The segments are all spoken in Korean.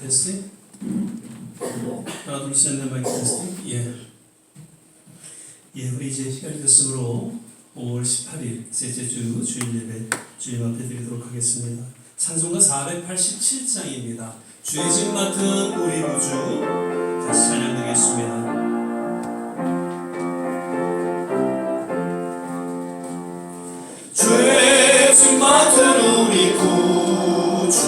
테스팅. 하나 둘 셋 넷 마이크 테스팅. 우리 이제 시간이 됐으므로 5월 18일 셋째 주 주일 예배 주님 앞에 드리도록 하겠습니다. 찬송가 487장입니다. 주의 집 맡은 우리 구주 다시 찬양드리겠습니다. 주의 집 맡은 우리 구주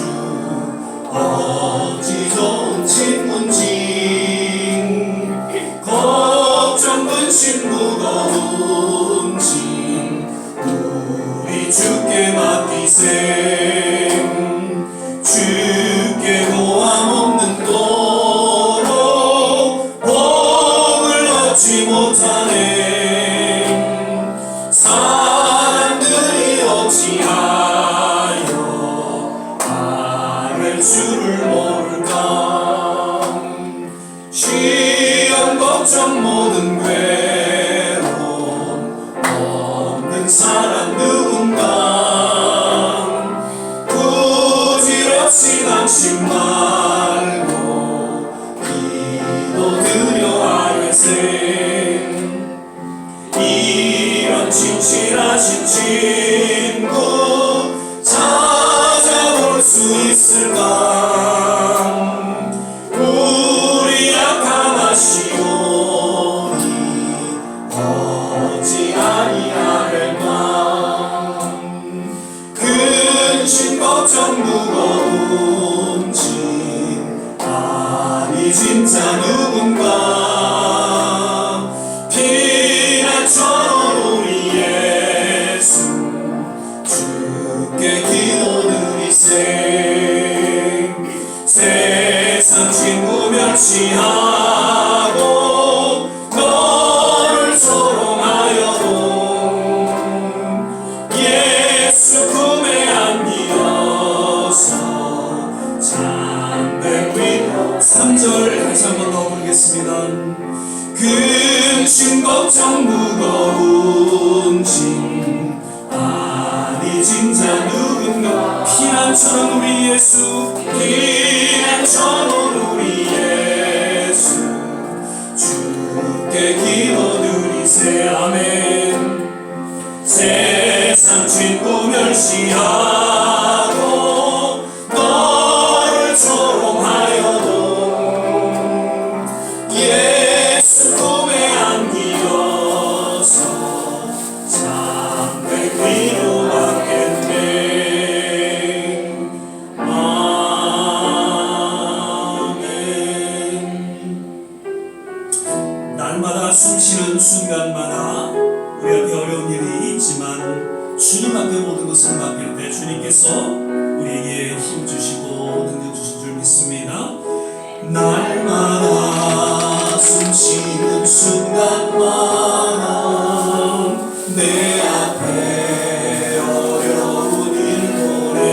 어찌 좋은 친구인지 걱정 근심 무거운 짐 우리 주께 맡기세 주께 고함 없는 도로 복을 얻지 못하네 사람들이 어찌하여 아를 줄을 모를까 시험 걱정 모든 괴로움 없는 사람 누군가 부질없이 방심 말고 기도 드려 하겠세 이런 진실하신 친구 찾아볼 수 있을까 우리 약함하시오니 어찌 아니하랴만 근심 걱정 무거운 짐 아니 진짜 누군가 피난처럼 우리 예수 주께 기도드리세 세상 친구 멸시하고 너를 소롱하여도 예수 품에 안기어서 참된 위로 3절 다시 한 번 더 부르겠습니다. 근심 걱정 무거운 짐 아니 진짜 누군가 피난처럼 우리 예수 피난처럼 우리 예수 주께 기도드리세 아멘 세상 친구 멸시하고 너를 조롱하여도 예수 품에 안기어서 참된 위로 받겠네 아멘 날마다 숨쉬는 순간마다 우리 앞에 어려운 일이 있지만 주님 앞에 모든 것을 맡길 때 주님께서 우리에게 힘 주시고 능력 주실 줄 믿습니다. 날마다 숨쉬는 순간마다 내 앞에 어려운 일보내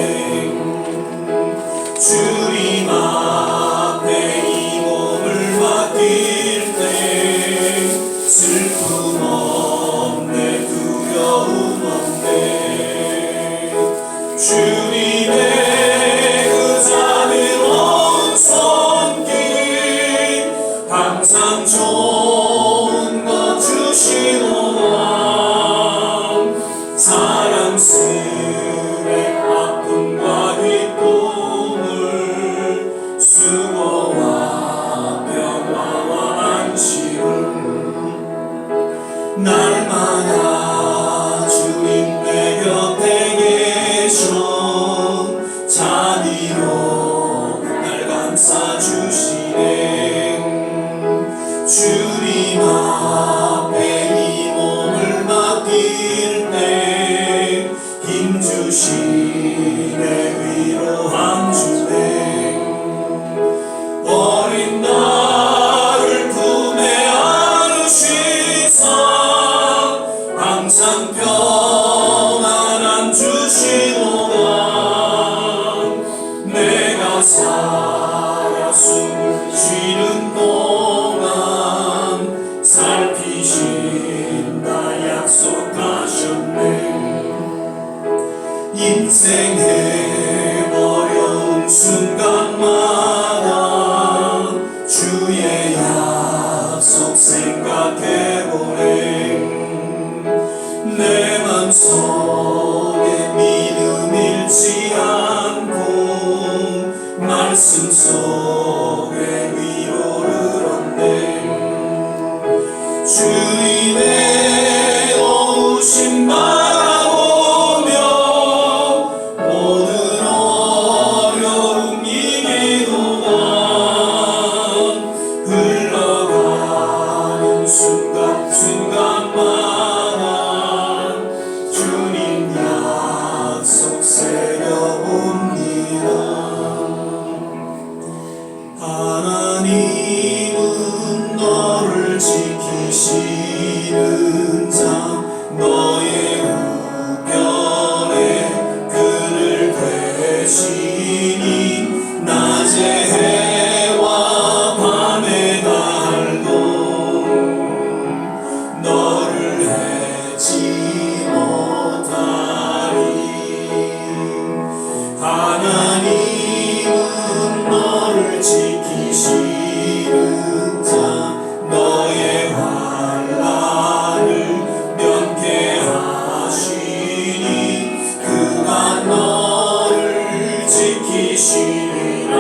주님 앞에 이 몸을 맡길 때 슬픔 없네 두려움 없네 주님의 그 자비로운 손길 항상 좋은 것 주시노라 사랑스레 아픔과 기쁨을 수고와 평화와 안식을 날마다 주님 내 곁에 계셔 자비로 날 감싸주시네 주님 앞에 이 몸을 맡길 때 힘주시네 위로함 주네 어린 나를 품에 안으시사 항상 평안함 주시노라 내가 살아 숨을 쉬는 동안 살피신다 약속하셨네 인생의 어려운 순간마다 가슴 속에 위로를 얻네. 주님의 오심 바라보며 모든 어려움 이기도다. 흘러가는 순간순간마다 주님 약속 새겨봅니다. 하나님은 너를 지키시는 자, 너의 우편에 그늘 되시니 낮의 해와 밤의 달도 너를 해치 못하리. 하나님은 너를 지키시는 자, 너의 환난을 면케하시니 그가 너를 지키시리라.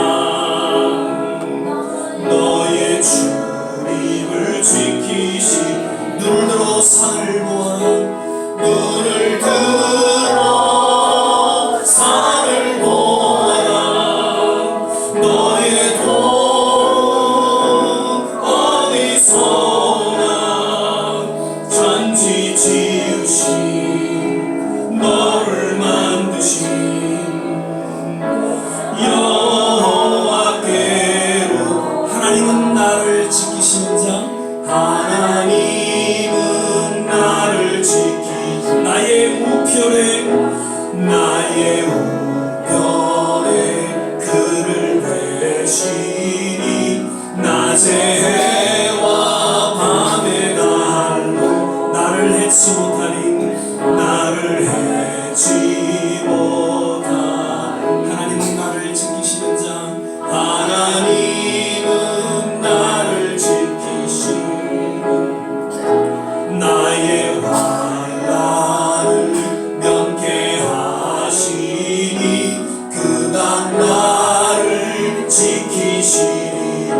너의 주님을 지키시. 눈을 들어 산을 보아라. 눈을 들어 산을 보아라. 너의 도움 어디서 오나. 천지 지으신 너를 만드신 여호와께로. 하나님은 나를 지키시는 자, 하나님은 나를 지키 나의 우편에 그를 되시니 낮의 해와 밤의 달로 나를 해치 못하리. 나를 해치 못하. 하나님은 나를 지키시는 자, 하나님은 나를 지키시는 나의 환난을 면케하시니 그가 나를 지키시니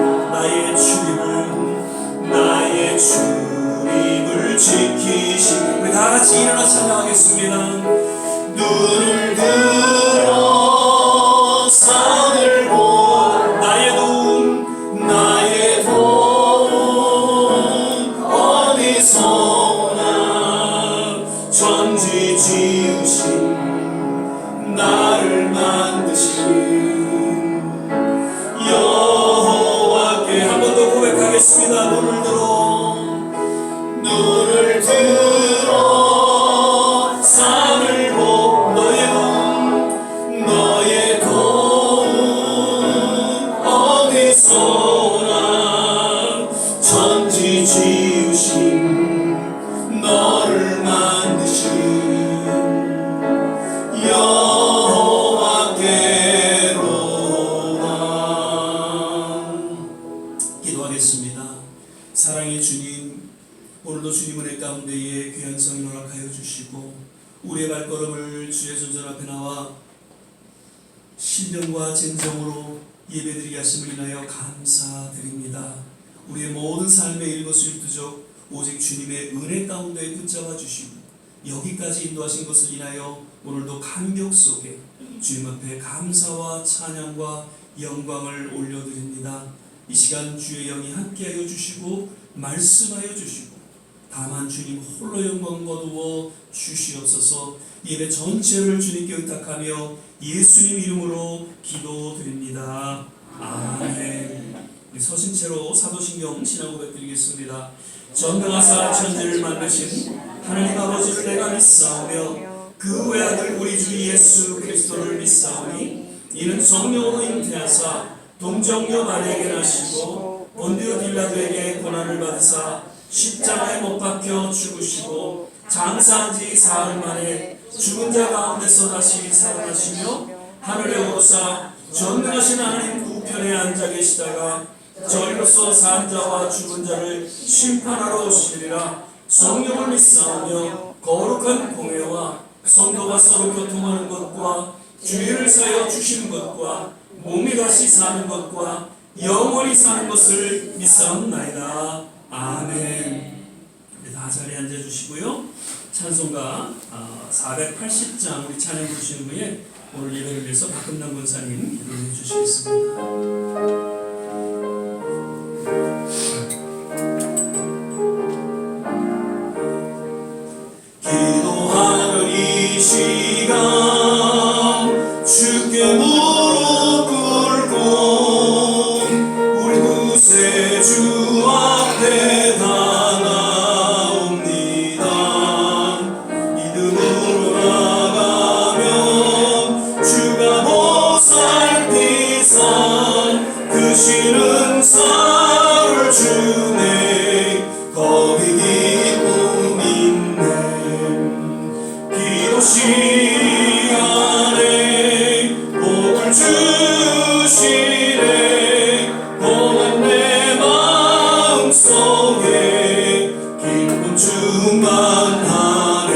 나의 주님을 지키시. 우리 다 같이 일어나 찬양하겠습니다. 눈을 들어 산을 보아. 나의 도움 어디서 오나. 천지 지으신 나를 만드신 여호와께. 한 번 더 고백하겠습니다. 눈을 들어 산을 보. 너의 도움 어디서 오나. 천지 지으신 너를 만드신 여호와께로다. 기도하겠습니다. 사랑의 주님, 오늘도 주님 은혜 가운데에 귀한 성인 허락하여 주시고 우리의 발걸음을 주의 전전 앞에 나와 신령과 진정으로 예배드리게 하심을 인하여 감사드립니다. 우리의 모든 삶의 일거수일투족 오직 주님의 은혜 가운데 붙잡아 주시고 여기까지 인도하신 것을 인하여 오늘도 감격 속에 주님 앞에 감사와 찬양과 영광을 올려드립니다. 이 시간 주의 영이 함께하여 주시고 말씀하여 주시고 다만 주님 홀로 영광 거두어 주시옵소서. 예배 전체를 주님께 의탁하며 예수님 이름으로 기도드립니다. 아멘. 우리 서신체로 사도신경 신앙 고백 드리겠습니다. 전능하사 천지를 만드신 하나님 아버지를 내가 믿사오며 그 외아들 우리 주 예수 그리스도를 믿사오니 이는 성령으로 잉태하사 동정녀 마리아에게 나시고 본디오 빌라도에게 고난을 받으사 십자가에 못 박혀 죽으시고 장사한 지 사흘 만에 죽은 자 가운데서 다시 살아나시며 하늘에 오르사 전능하신 하나님 우편에 앉아 계시다가 저리로서 산 자와 죽은 자를 심판하러 오시리라. 성령을 믿사오며 거룩한 공회와 성도가 서로 교통하는 것과 주의를 사여 주시는 것과 몸이 다시 사는 것과 영원히 사는 것을 믿사옵나이다. 아멘. 우리 다 자리에 앉아주시고요. 찬송가 480장 우리 찬양 부르시는 후에 오늘 예배를 위해서 박금남 권사님 기도해 주시겠습니다. 기도하는 이 시간 주께 무릎 꿇고 우리 구세주 앞에 다 나옵니다. 믿음으로 나가면 주가 보살피사 그 싫은 사를 주네 거기 기쁨 있네. 기도 시간에 복을 주시네 고난 내 마음속에 기쁨 충만하네.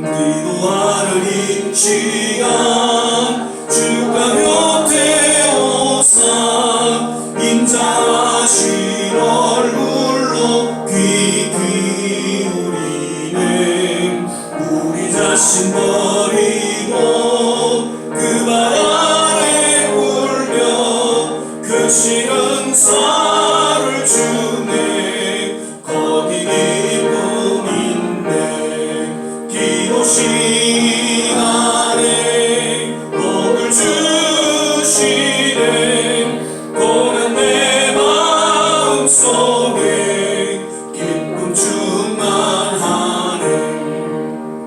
기도하는 이 시간 주가 곁에 오사 인자하신 얼굴로 귀 기울이네. 우리 자신 버리고 그 발 아래 울며 그 싫은 사를 주네 거기 기쁨 있네. 기도 시간에 복을 주시네 고난 내 마음속에 기쁨 충만하네.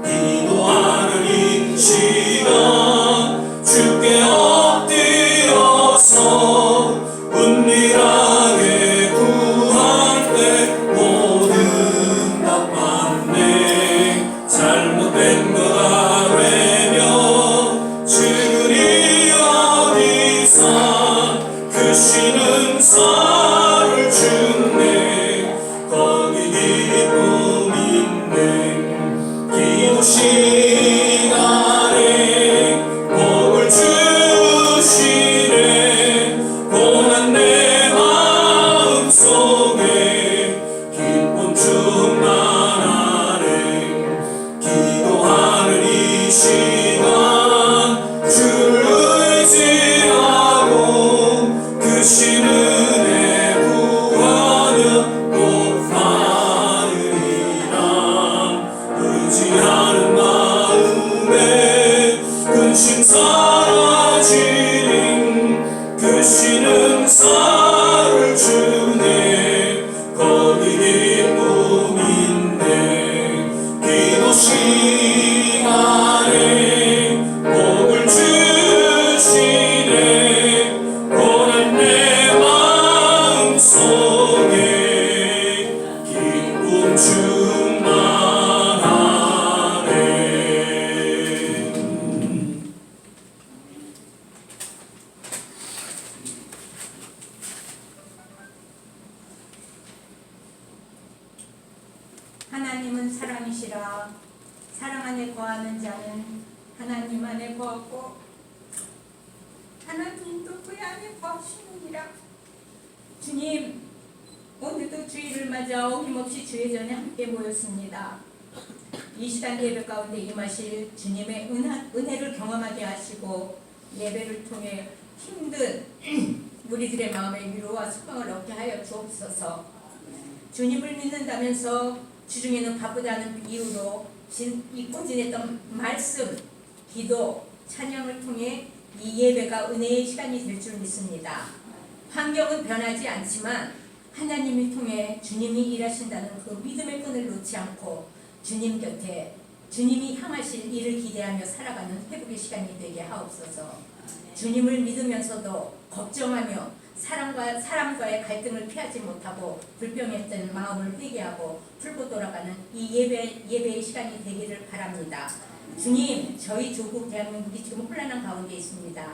기도하는 이 시간 주께 엎드려서 은밀하게 구할 때 모든 답 받네. 잘못된 것 아뢰며 주니 어디서 그 쉬는 사를 주네 거기 기쁨 있네. 기도 시간에 복을 주시네 고난 내 마음속에 기쁨 충만하네. 기도하는 이 시간 주를 의지하고 그 신 은혜 구하며 못 받으리라. 의지하는 마음에 근심 사라지니 그 쉬는 사를 주네 거기 기쁨 있네. 기도 시간에 복을 주시네 고난 내 마음속에 기쁨 충만하네. 하나님은 사랑이시라. 사랑 안에 거하는 자는 하나님 안에 거하고 하나님도 그 안에 거하시느니라. 주님, 오늘도 주일을 맞아 어김없이 주의 전에 함께 모였습니다. 이 시간 예배 가운데 임하실 주님의 은혜를 경험하게 하시고 예배를 통해 힘든 우리들의 마음의 위로와 소망을 얻게 하여 주옵소서. 주님을 믿는다면서 주중에는 바쁘다는 이유로 잊고 지냈던 말씀, 기도, 찬양을 통해 이 예배가 은혜의 시간이 될 줄 믿습니다. 환경은 변하지 않지만 하나님을 통해 주님이 일하신다는 그 믿음의 끈을 놓지 않고 주님 곁에 주님이 향하실 일을 기대하며 살아가는 회복의 시간이 되게 하옵소서. 주님을 믿으면서도 걱정하며 사람과의 갈등을 피하지 못하고 불평했던 마음을 회개하고 풀고 돌아가는 이 예배의 시간이 되기를 바랍니다. 주님, 저희 조국 대한민국이 지금 혼란한 가운데 있습니다.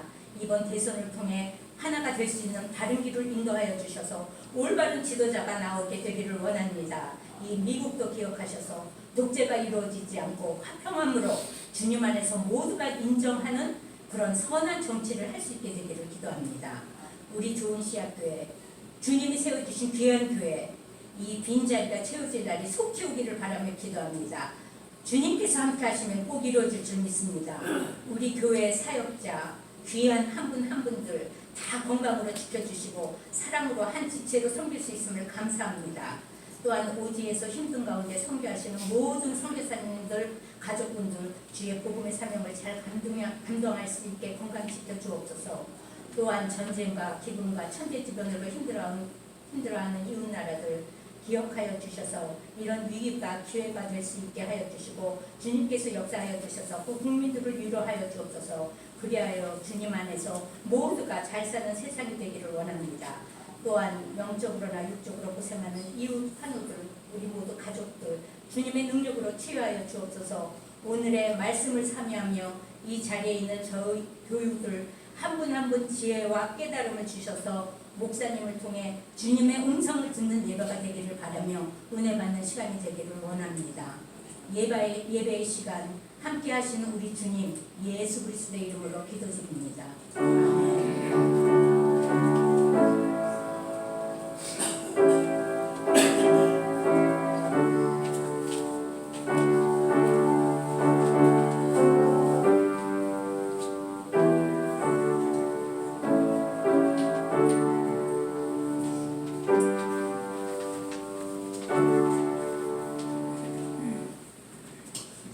이번 대선을 통해 하나가 될 수 있는 바른 길을 인도하여 주셔서 올바른 지도자가 나오게 되기를 원합니다. 이 미국도 기억하셔서 독재가 이루어지지 않고 화평함으로 주님 안에서 모두가 인정하는 그런 선한 정치를 할 수 있게 되기를 기도합니다. 우리 좋은 씨앗교회, 주님이 세워주신 귀한 교회, 이 빈자리가 채워질 날이 속히 오기를 바라며 기도합니다. 주님께서 함께 하시면 꼭 이루어질 줄 믿습니다. 우리 교회 사역자, 귀한 한 분 한 분들 다 건강으로 지켜주시고 사랑으로 한 지체로 섬길 수 있음을 감사합니다. 또한 오지에서 힘든 가운데 선교하시는 모든 선교사님들, 가족분들 주의 복음의 사명을 잘 감당할 수 있게 건강 지켜 주옵소서. 또한 전쟁과 기근과 천재지변으로 힘들어하는 이웃 나라들 기억하여 주셔서 이런 위기가 기회가 될 수 있게 하여 주시고 주님께서 역사하여 주셔서 그 국민들을 위로하여 주옵소서. 그리하여 주님 안에서 모두가 잘 사는 세상이 되기를 원합니다. 또한 영적으로나 육적으로 고생하는 이웃 환우들, 우리 모두 가족들 주님의 능력으로 치유하여 주옵소서. 오늘의 말씀을 참여하며 이 자리에 있는 저희 교육들 한 분 한 분 지혜와 깨달음을 주셔서 목사님을 통해 주님의 음성을 듣는 예배가 되기를 바라며 은혜 받는 시간이 되기를 원합니다. 예배의 시간 함께 하시는 우리 주님 예수 그리스도의 이름으로 기도드립니다.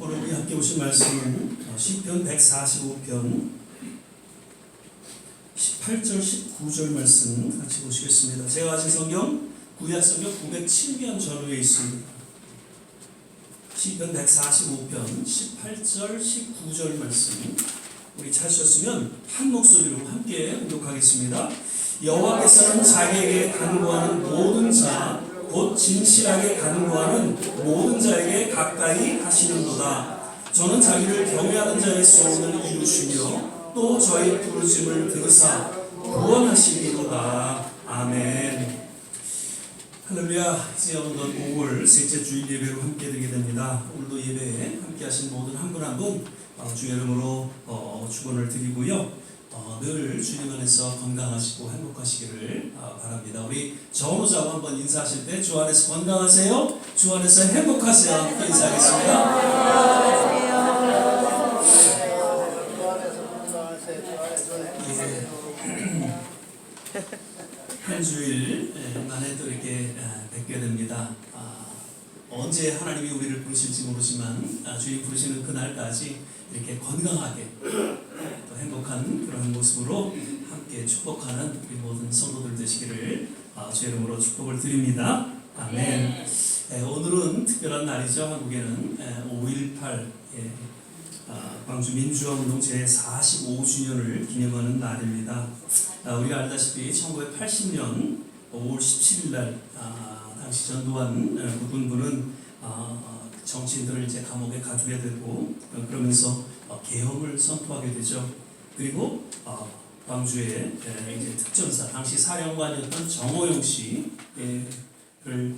오늘 우리 함께 오신 말씀은 시편 145편 18절 19절 말씀 같이 보시겠습니다. 제가 가진 성경 구약 성경 907면 전후에 있습니다. 시편 145편 18절 19절 말씀 우리 찾으셨으면 한 목소리로 함께 응독하겠습니다. 여호와께서는 자기에게 간구하는 모든 자 곧 진실하게 간구하는 모든 자에게 가까이 하시는도다. 저는 자기를 경외하는 자의 소원을 이루시며 또 저희 부르심을 들으사 구원하시리로다. 아멘. 할렐루야. 이제 오늘 5월 셋째 주일 예배로 함께 드리게 됩니다. 오늘도 예배에 함께 하신 모든 한 분 한 분 주의 이름으로 축원을 드리고요. 늘 주님 안에서 건강하시고 행복하시기를 바랍니다. 우리 전우자고 한번 인사하실 때 주 안에서 건강하세요. 주 안에서 행복하세요. 함께 인사하겠습니다. 한 주일 만에 또 이렇게 뵙게 됩니다. 언제 하나님이 우리를 부르실지 모르지만 주님 부르시는 그날까지 이렇게 건강하게 또 행복한 그런 모습으로 함께 축복하는 우리 모든 성도들 되시기를 주의 이름으로 축복을 드립니다. 아멘. 오늘은 특별한 날이죠. 한국에는 5.18 광주 민주화운동 제45주년을 기념하는 날입니다. 우리가 알다시피 1980년 5월 17일 날 당시 전두환 군부는 정치인들을 이제 감옥에 가두게 되고 그러면서 계엄을 선포하게 되죠. 그리고 광주의 이제 특전사 당시 사령관이었던 정호영 씨를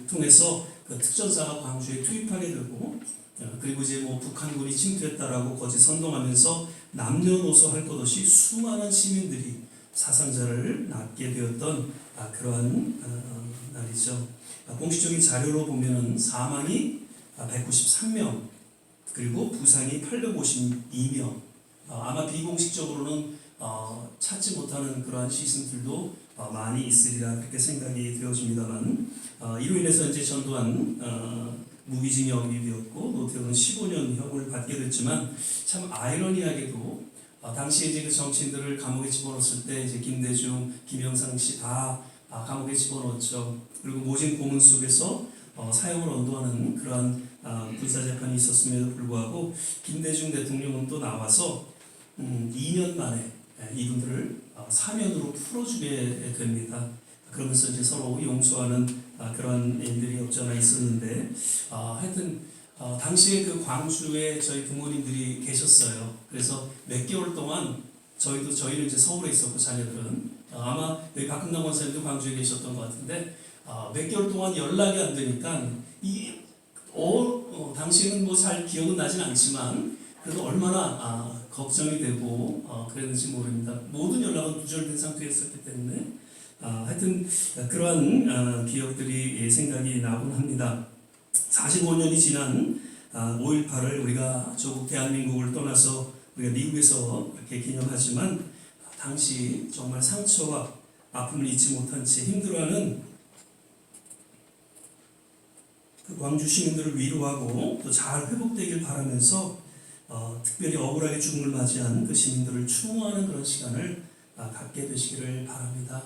통해서 그 특전사가 광주에 투입하게 되고 그리고 이제 뭐 북한군이 침투했다라고 거짓 선동하면서 남녀노소 할 것 없이 수많은 시민들이 사상자를 낳게 되었던 그러한 날이죠. 공식적인 자료로 보면은 사망이 193명 그리고 부상이 852명 아마 비공식적으로는 찾지 못하는 그러한 시신들도 많이 있으리라 그렇게 생각이 되어집니다만 이로 인해서 이제 전두환 무기징역이 되었고 노태우는 15년형을 받게 됐지만 참 아이러니하게도 당시에 이제 그 정치인들을 감옥에 집어넣었을 때 이제 김대중, 김영삼 씨 다 감옥에 집어넣었죠. 그리고 모진 고문 속에서 사형을 언도하는 그러한 군사재판이 있었음에도 불구하고 김대중 대통령은 또 나와서 2년 만에 이분들을 사면으로 풀어주게 됩니다. 그러면서 이제 서로 용서하는 그런 일들이 없잖아 있었는데 하여튼 당시에 그 광주에 저희 부모님들이 계셨어요. 그래서 몇 개월 동안 저희는 이제 서울에 있었고 자녀들은 아마 여기 박근남 원사님도 광주에 계셨던 것 같은데 몇 개월 동안 연락이 안 되니까 당시에는 뭐 잘 기억은 나진 않지만 그래도 얼마나 걱정이 되고 그랬는지 모릅니다. 모든 연락은 두절된 상태였었기 때문에 하여튼 그러한 기억들이 생각이 나곤 합니다. 45년이 지난 5.18을 우리가 조국 대한민국을 떠나서 우리가 미국에서 이렇게 기념하지만 당시 정말 상처와 아픔을 잊지 못한 채 힘들어하는 그 광주 시민들을 위로하고 또 잘 회복되길 바라면서 특별히 억울하게 죽음을 맞이한 그 시민들을 추모하는 그런 시간을 갖게 되시기를 바랍니다.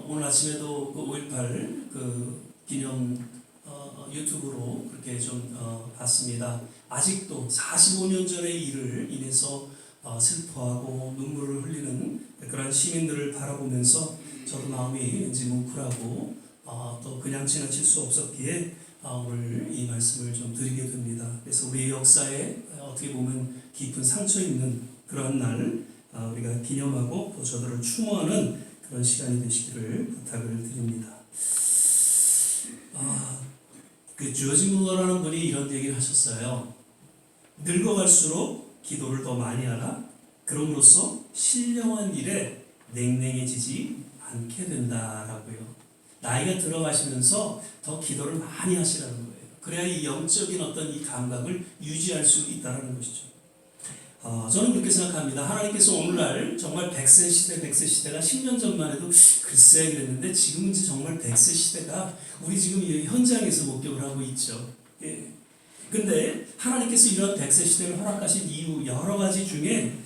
오늘 아침에도 그 5.18 그 기념 유튜브로 그렇게 좀 봤습니다. 아직도 45년 전의 일을 인해서 슬퍼하고 눈물을 흘리는 그런 시민들을 바라보면서 저도 마음이 왠지 뭉클하고 또 그냥 지나칠 수 없었기에 오늘 이 말씀을 좀 드리게 됩니다. 그래서 우리 역사에 어떻게 보면 깊은 상처 있는 그런 날 우리가 기념하고 또 저들을 추모하는 그런 시간이 되시기를 부탁을 드립니다. 그 조지 물러라는 분이 이런 얘기를 하셨어요. 늙어갈수록 기도를 더 많이 하라. 그럼으로써 신령한 일에 냉랭해지지 않게 된다라고요. 나이가 들어가시면서 더 기도를 많이 하시라는 거예요. 그래야 이 영적인 어떤 이 감각을 유지할 수 있다는 것이죠. 저는 그렇게 생각합니다. 하나님께서 오늘날 정말 100세 시대가 10년 전만 해도 글쎄 그랬는데 지금은 이제 정말 100세 시대가 우리 지금 이 현장에서 목격을 하고 있죠. 예. 근데 하나님께서 이런 100세 시대를 허락하신 이유 여러 가지 중에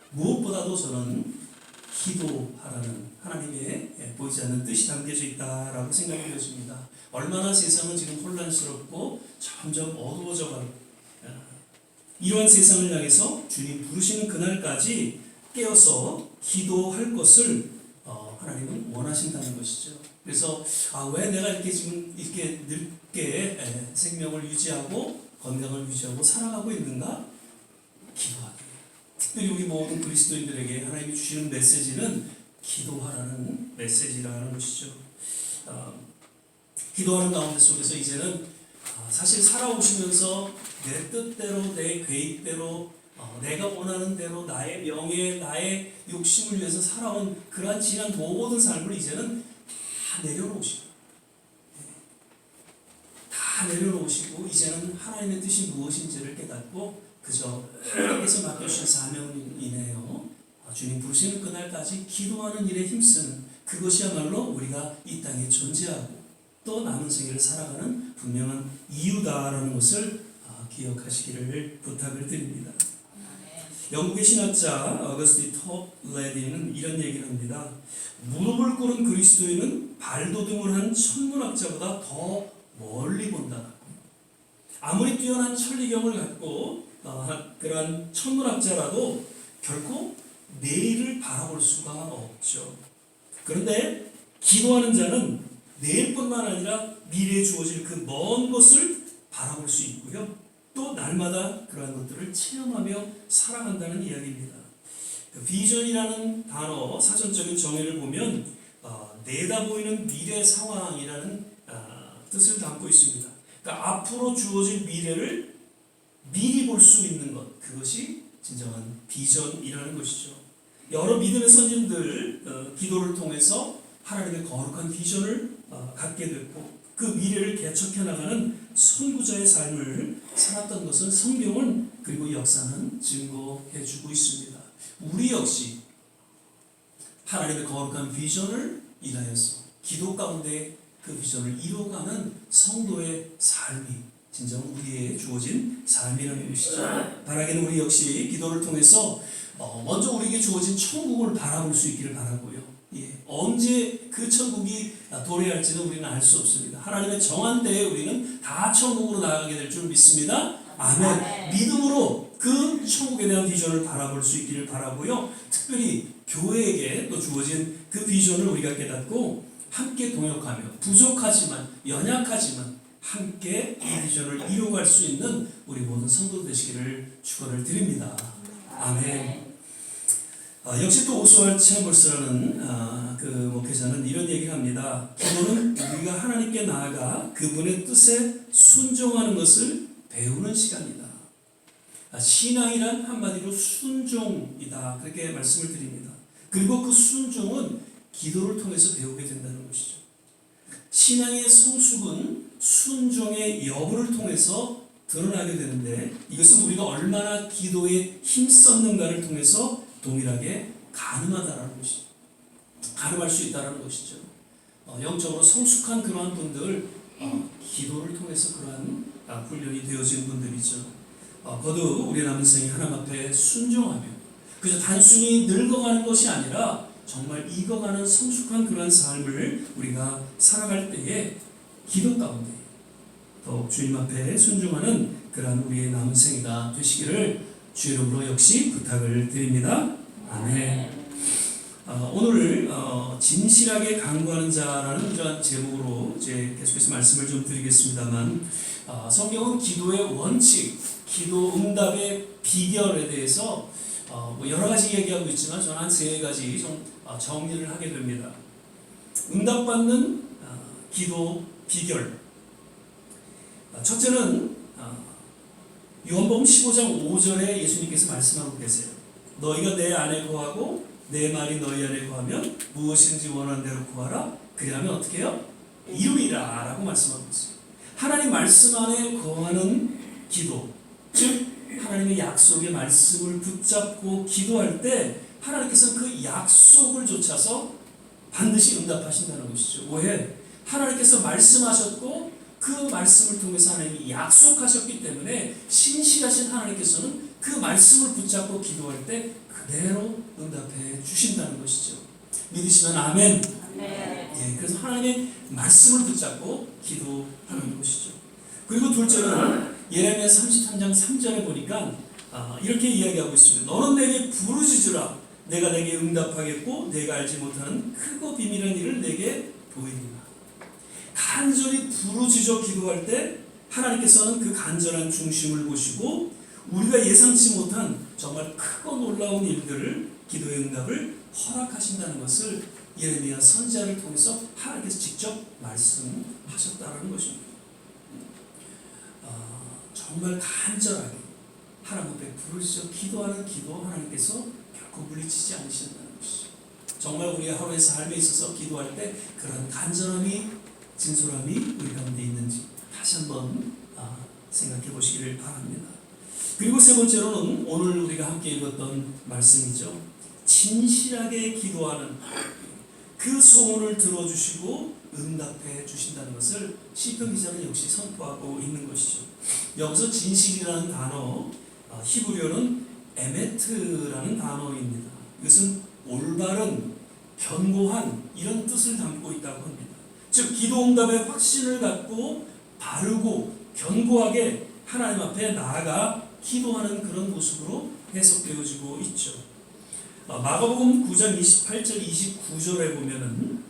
무엇보다도 저는 기도하라는 하나님의 보이지 않는 뜻이 담겨져 있다라고 생각이 되어집니다. 얼마나 세상은 지금 혼란스럽고 점점 어두워져가고 이러한 세상을 향해서 주님 부르시는 그날까지 깨어서 기도할 것을 하나님은 원하신다는 것이죠. 그래서 왜 내가 이렇게 지금 이렇게 늙게 생명을 유지하고 건강을 유지하고 살아가고 있는가? 기도하기. 특별히 우리 모든 그리스도인들에게 하나님이 주시는 메시지는 기도하라는 메시지라는 것이죠. 기도하는 가운데 속에서 이제는 사실 살아오시면서 내 뜻대로 내 계획대로 내가 원하는 대로 나의 명예 나의 욕심을 위해서 살아온 그러한 지난 모든 삶을 이제는 다 내려놓으시고 이제는 하나님의 뜻이 무엇인지를 깨닫고 그저 하나님께서 맡겨주신 사명이네요. 주님 부르시는 그날까지 기도하는 일에 힘쓰는 그것이야말로 우리가 이 땅에 존재하고 또 남은 생애를 살아가는 분명한 이유다라는 것을 기억하시기를 부탁을 드립니다. 영국의 신학자 어거스틴 톱레디는 이런 얘기를 합니다. 무릎을 꿇은 그리스도인은 발돋움을 한 천문학자보다 더 멀리 본다. 아무리 뛰어난 천리경을 갖고 그러한 천문학자라도 결코 내일을 바라볼 수가 없죠. 그런데 기도하는 자는 내일뿐만 아니라 미래에 주어질 그 먼 것을 바라볼 수 있고요. 또 날마다 그러한 것들을 체험하며 살아간다는 이야기입니다. 그 비전이라는 단어 사전적인 정의를 보면 내다보이는 미래 상황이라는 뜻을 담고 있습니다. 그러니까 앞으로 주어질 미래를 미리 볼 수 있는 것, 그것이 진정한 비전이라는 것이죠. 여러 믿음의 선진들 기도를 통해서 하나님의 거룩한 비전을 갖게 됐고 그 미래를 개척해 나가는 선구자의 삶을 살았던 것은 성경은 그리고 역사는 증거해 주고 있습니다. 우리 역시 하나님의 거룩한 비전을 인하여서 기도 가운데 그 비전을 이루어가는 성도의 삶이 진정 우리에게 주어진 삶이라는 것이죠. 바라기는 우리 역시 기도를 통해서 먼저 우리에게 주어진 천국을 바라볼 수 있기를 바라고요. 언제 그 천국이 도래할지는 우리는 알 수 없습니다. 하나님의 정한 때에 우리는 다 천국으로 나가게 될 줄 믿습니다. 아멘. 믿음으로 그 천국에 대한 비전을 바라볼 수 있기를 바라고요. 특별히 교회에게 또 주어진 그 비전을 우리가 깨닫고 함께 동역하며 부족하지만 연약하지만 함께 이 비전을 이루어갈 수 있는 우리 모든 성도 되시기를 축원을 드립니다. 아멘. 역시 또 오스왈드 챔버스라는 그 목회자는 이런 얘기를 합니다. 기도는 우리가 하나님께 나아가 그분의 뜻에 순종하는 것을 배우는 시간이다. 신앙이란 한마디로 순종이다. 그렇게 말씀을 드립니다. 그리고 그 순종은 기도를 통해서 배우게 된다는 것이죠. 신앙의 성숙은 순종의 여부를 통해서 드러나게 되는데 이것은 우리가 얼마나 기도에 힘썼는가를 통해서 동일하게 가늠하다라는 것이죠. 가늠할 수 있다는 것이죠. 영적으로 성숙한 그러한 분들, 기도를 통해서 그러한 훈련이 되어진 분들이죠. 거듭 우리 남은 생이 하나님 앞에 순종하며 그저 단순히 늙어가는 것이 아니라 정말 익어가는 성숙한 그런 삶을 우리가 살아갈 때에 기도 가운데 더욱 주님 앞에 순종하는 그러한 우리의 남은 생이가 되시기를 주 이름으로 역시 부탁을 드립니다. 아멘. 오늘 진실하게 간구하는 자라는 이러한 제목으로 이제 계속해서 말씀을 좀 드리겠습니다만 성경은 기도의 원칙, 기도 응답의 비결에 대해서 뭐 여러 가지 얘기하고 있지만 저는 한 세 가지 좀 정리를 하게 됩니다. 응답받는 기도 비결. 첫째는 요한복음 15장 5절에 예수님께서 말씀하고 계세요. 너희가 내 안에 거하고 내 말이 너희 안에 거하면 무엇인지 원하는 대로 구하라. 그리하면 어떻게 해요? 이루리라 라고 말씀하고 있어요. 하나님 말씀 안에 거하는 기도, 즉 하나님의 약속의 말씀을 붙잡고 기도할 때 하나님께서는 그 약속을 좇아서 반드시 응답하신다는 것이죠. 왜? 하나님께서 말씀하셨고 그 말씀을 통해서 하나님이 약속하셨기 때문에 신실하신 하나님께서는 그 말씀을 붙잡고 기도할 때 그대로 응답해 주신다는 것이죠. 믿으시면 아멘. 예, 그래서 하나님의 말씀을 붙잡고 기도하는 것이죠. 그리고 둘째는 예레미야 33장 3절에 보니까 이렇게 이야기하고 있습니다. 너는 내게 부르짖으라. 내가 내게 응답하겠고 내가 알지 못하는 크고 비밀한 일을 내게 보이리라. 간절히 부르짖어 기도할 때 하나님께서는 그 간절한 중심을 보시고 우리가 예상치 못한 정말 크고 놀라운 일들을 기도의 응답을 허락하신다는 것을 예레미야 선지자를 통해서 하나님께서 직접 말씀하셨다는 것입니다. 정말 간절하게 하나님 앞에 부르짖어 기도하는 기도 하나님께서 결코 물리치지 않으신다는 것이죠. 정말 우리가 하루의 삶에 있어서 기도할 때 그런 간절함이 진솔함이 우리 가운데 있는지 다시 한번 생각해 보시기를 바랍니다. 그리고 세 번째로는 오늘 우리가 함께 읽었던 말씀이죠. 진실하게 기도하는 그 소원을 들어주시고 응답해 주신다는 것을 시편 기자는 역시 선포하고 있는 것이죠. 여기서 진실이라는 단어, 히브리어는 에메트라는 단어입니다. 이것은 올바른, 견고한 이런 뜻을 담고 있다고 합니다. 즉 기도 응답의 확신을 갖고 바르고 견고하게 하나님 앞에 나아가 기도하는 그런 모습으로 해석되어지고 있죠. 마가복음 9장 28절 29절에 보면은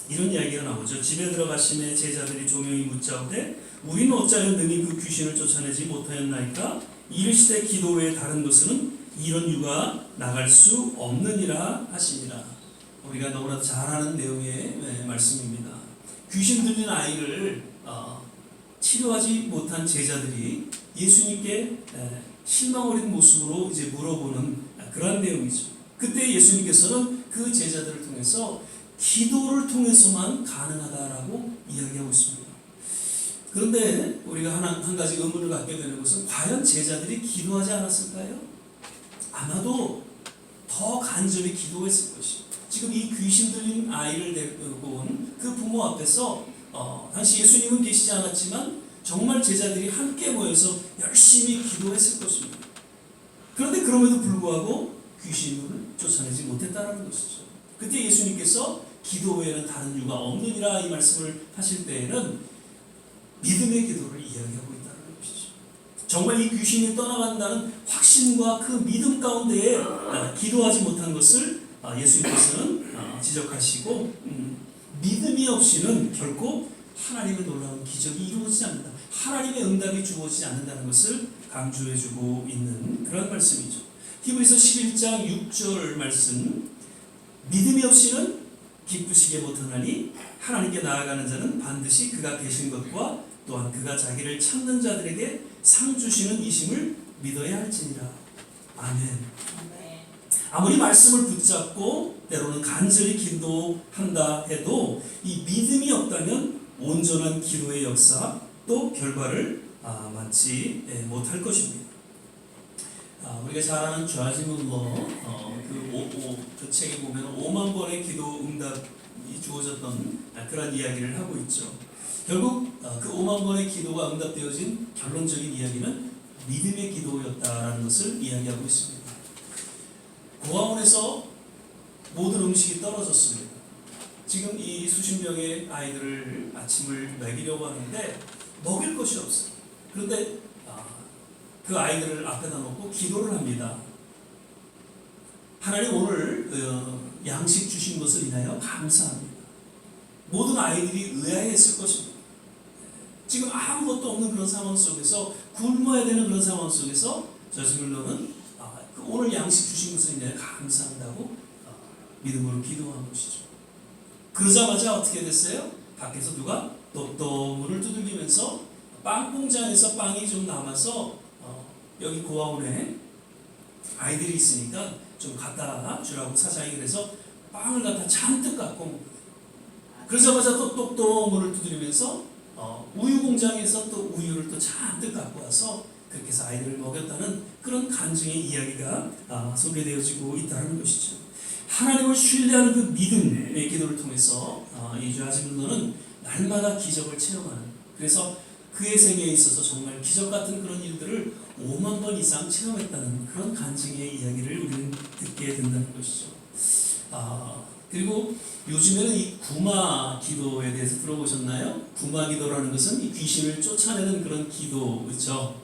이런 이야기가 나오죠. 집에 들어가심에 제자들이 종용이 묻자오되 우리는 어찌하여 능히 그 귀신을 쫓아내지 못하였나이까? 이르시되 기도 외에 다른 것은 이런 유가 나갈 수 없느니라 하시니라. 우리가 너무나 잘 아는 내용의 말씀입니다. 귀신 들린 아이를 치료하지 못한 제자들이 예수님께 실망 어린 모습으로 이제 물어보는 그러한 내용이죠. 그때 예수님께서는 그 제자들을 통해서 기도를 통해서만 가능하다라고 이야기하고 있습니다. 그런데 우리가 한 가지 의문을 갖게 되는 것은 과연 제자들이 기도하지 않았을까요? 아마도 더 간절히 기도했을 것이에요. 지금 이 귀신 들린 아이를 데리고 온 그 부모 앞에서 당시 예수님은 계시지 않았지만 정말 제자들이 함께 모여서 열심히 기도했을 것입니다. 그런데 그럼에도 불구하고 귀신을 쫓아내지 못했다는 것이죠. 그때 예수님께서 기도 외에는 다른 이유가 없느니라 이 말씀을 하실 때에는 믿음의 기도를 이야기하고 있다는 것이죠. 정말 이 귀신이 떠나간다는 확신과 그 믿음 가운데에 기도하지 못한 것을 예수님께서는 지적하시고 믿음이 없이는 결코 하나님의 놀라운 기적이 이루어지지 않는다. 하나님의 응답이 주어지지 않는다는 것을 강조해주고 있는 그런 말씀이죠. 히브리서 11장 6절 말씀 믿음이 없이는 기쁘시게 못하나니 하나님께 나아가는 자는 반드시 그가 계신 것과 또한 그가 자기를 찾는 자들에게 상 주시는 이심을 믿어야 할지니라. 아멘. 네. 아무리 말씀을 붙잡고 때로는 간절히 기도한다 해도 이 믿음이 없다면 온전한 기도의 역사 또 결과를 맞지 못할 것입니다. 우리가 잘 아는 좌지 물러 그 책에 보면 5만 번의 기도 응답이 주어졌던 그런 이야기를 하고 있죠. 결국 그 5만 번의 기도가 응답되어진 결론적인 이야기는 믿음의 기도였다라는 것을 이야기하고 있습니다. 고아원에서 모든 음식이 떨어졌습니다. 지금 이 수십 명의 아이들을 아침을 먹이려고 하는데 먹일 것이 없어요. 그런데 그 아이들을 앞에다 놓고 기도를 합니다. 하나님 오늘 양식 주신 것을 인하여 감사합니다. 모든 아이들이 의아해했을 것입니다. 지금 아무것도 없는 그런 상황 속에서 굶어야 되는 그런 상황 속에서 저지물로는 오늘 양식 주신 것을 인하여 감사한다고 믿음으로 기도한 것이죠. 그러자마자 어떻게 됐어요? 밖에서 누가 똑똑 문을 두들기면서 빵 공장에서 빵이 좀 남아서 여기 고아원에 아이들이 있으니까 좀 갖다 주라고 사장이 그래서 빵을 갖다 잔뜩 갖고 그러자마자 또 똑똑 문을 두드리면서 우유 공장에서 또 우유를 또 잔뜩 갖고 와서 그렇게 해서 아이들을 먹였다는 그런 간증의 이야기가 소개되어지고 있다는 것이죠. 하나님을 신뢰하는 그 믿음의 기도를 통해서 이 좌지물로는 날마다 기적을 체험하는, 그래서 그의 생애에 있어서 정말 기적 같은 그런 일들을 5만 번 이상 체험했다는 그런 간증의 이야기를 우리는 듣게 된다는 것이죠. 그리고 요즘에는 이 구마 기도에 대해서 들어보셨나요? 구마 기도라는 것은 이 귀신을 쫓아내는 그런 기도죠.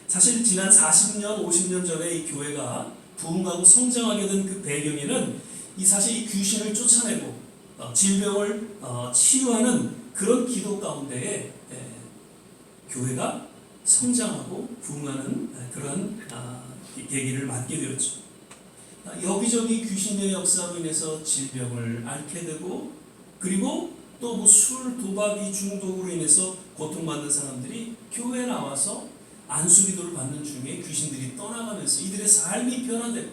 사실 지난 40년, 50년 전에 이 교회가 부흥하고 성장하게 된 그 배경에는 이 사실 이 귀신을 쫓아내고 질병을 치유하는 그런 기도 가운데에 교회가 성장하고 부흥하는 그런 계기를 맞게 되었죠. 여기저기 귀신의 역사로 인해서 질병을 앓게 되고, 그리고 또 뭐 술, 도박이 중독으로 인해서 고통받는 사람들이 교회에 나와서 안수기도를 받는 중에 귀신들이 떠나가면서 이들의 삶이 변화되고,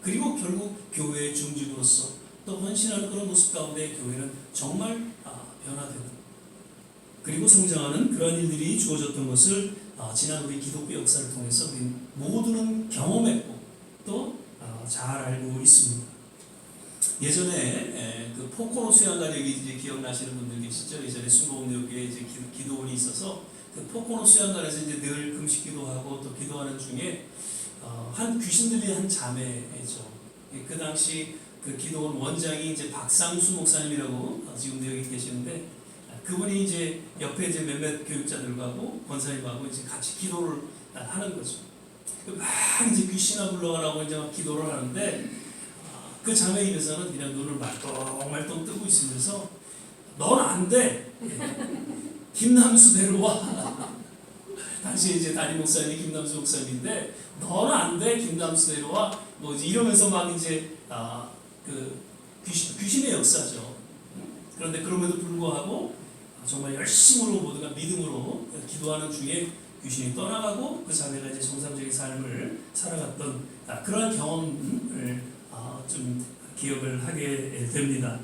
그리고 결국 교회의 중직으로서 또 헌신하는 그런 모습 가운데 교회는 정말 변화되고 그리고 성장하는 그런 일들이 주어졌던 것을 지난 우리 기독교 역사를 통해서 우리 모두는 경험했고 또 잘 알고 있습니다. 예전에 그 포코노 수양관 여기 이제 기억나시는 분들 계시죠? 예전에 순복음교회에 이제 기도원이 있어서 그 포코노 수양관에서 이제 늘 금식 기도하고 또 기도하는 중에 한 귀신들이 한 자매죠. 그 당시 그 기도원 원장이 이제 박상수 목사님이라고 지금도 여기 계시는데, 그분이 이제 옆에 이제 몇몇 교육자들하고 권사님하고 이제 같이 기도를 하는 거죠. 막 이제 귀신아 불러가라고 이제 막 기도를 하는데, 그 자매 입에서는 그냥 눈을 말똥말똥 뜨고 있으면서 넌 안 돼. 김남수 데려와. 당시 이제 담임 목사님이 김남수 목사님인데 너는 안 돼. 김남수 데려와. 뭐 이러면서 막 이제 그 귀신의 역사죠. 그런데 그럼에도 불구하고 정말 열심으로 모두가 믿음으로 기도하는 중에 귀신이 떠나가고 그 자매가 이제 정상적인 삶을 살아갔던 그러한 경험을 좀 기억을 하게 됩니다.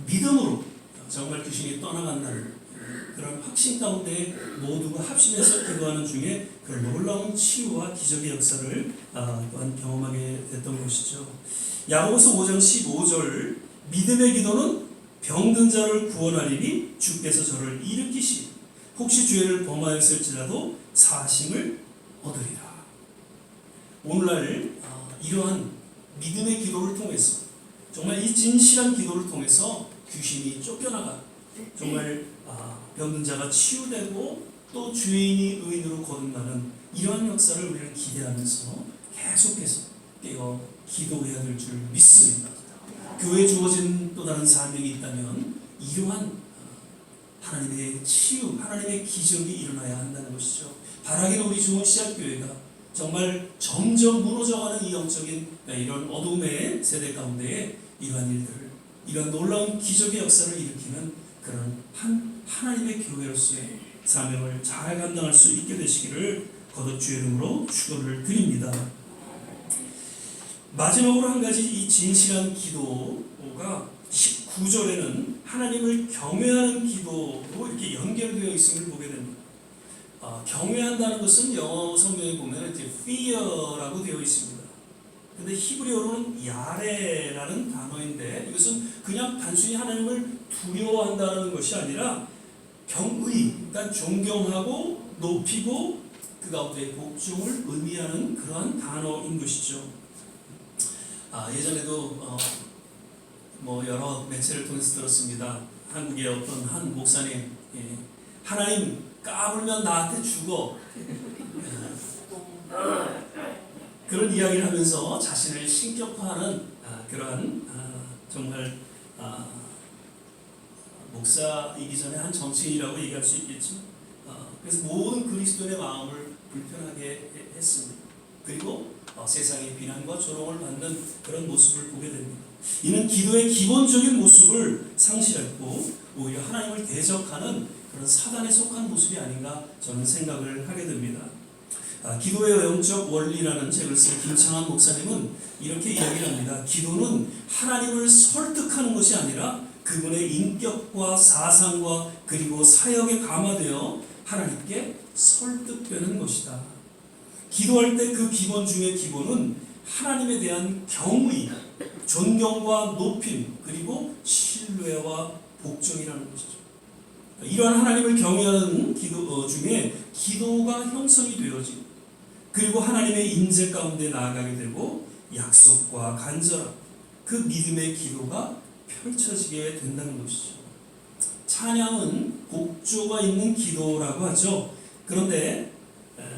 믿음으로 정말 귀신이 떠나간 날, 그런 확신 가운데 모두가 합심해서 기도하는 중에 그 놀라운 치유와 기적의 역사를 또한 경험하게 됐던 것이죠. 야고보서 5장 15절, 믿음의 기도는 병든 자를 구원하리니 주께서 저를 일으키시 혹시 죄를 범하였을지라도 사심을 얻으리라. 오늘날 이러한 믿음의 기도를 통해서, 정말 이 진실한 기도를 통해서 귀신이 쫓겨나가 정말 병든 자가 치유되고 또 죄인이 의인으로 거듭나는 이러한 역사를 우리는 기대하면서 계속해서 깨어 기도해야 될 줄 믿습니다. 교회에 주어진 또 다른 사명이 있다면 이러한 하나님의 치유, 하나님의 기적이 일어나야 한다는 것이죠. 바라기로 우리 좋은 씨앗교회가 정말 점점 무너져가는 이 영적인 이런 어둠의 세대 가운데에 이러한 일들을, 이러한 놀라운 기적의 역사를 일으키는 그런 하나님의 교회로서의 사명을 잘 감당할 수 있게 되시기를 거듭 주의 이름으로 축원을 드립니다. 마지막으로 한 가지 이 진실한 기도가 19절에는 하나님을 경외하는 기도로 이렇게 연결되어 있음을 보게 됩니다. 경외한다는 것은 영어 성경에 보면 이제 fear라고 되어 있습니다. 근데 히브리어로는 야레라는 단어인데 이것은 그냥 단순히 하나님을 두려워한다는 것이 아니라 경의, 그러니까 존경하고 높이고 그 가운데 복종을 의미하는 그러한 단어인 것이죠. 예전에도 여러 매체를 통해서 들었습니다. 한국의 어떤 한 목사님, 하나님 까불면 나한테 죽어. 그런 이야기를 하면서 자신을 신격화하는 그러한 정말 목사이기 전에 한 정치인이라고 얘기할 수 있겠죠. 그래서 모든 그리스도인의 마음을 불편하게 했습니다. 그리고 세상의 비난과 조롱을 받는 그런 모습을 보게 됩니다. 이는 기도의 기본적인 모습을 상실했고 오히려 하나님을 대적하는 그런 사단에 속한 모습이 아닌가 저는 생각을 하게 됩니다. 기도의 영적 원리라는 책을 쓴 김창환 목사님은 이렇게 이야기를 합니다. 기도는 하나님을 설득하는 것이 아니라 그분의 인격과 사상과 그리고 사역에 감화되어 하나님께 설득되는 것이다. 기도할 때 그 기본 중의 기본은 하나님에 대한 경의, 존경과 높임, 그리고 신뢰와 복종이라는 것이죠. 이러한 하나님을 경외하는 기도 중에 기도가 형성이 되어지고 그리고 하나님의 인재 가운데 나아가게 되고 약속과 간절함, 그 믿음의 기도가 펼쳐지게 된다는 것이죠. 찬양은 곡조가 있는 기도라고 하죠. 그런데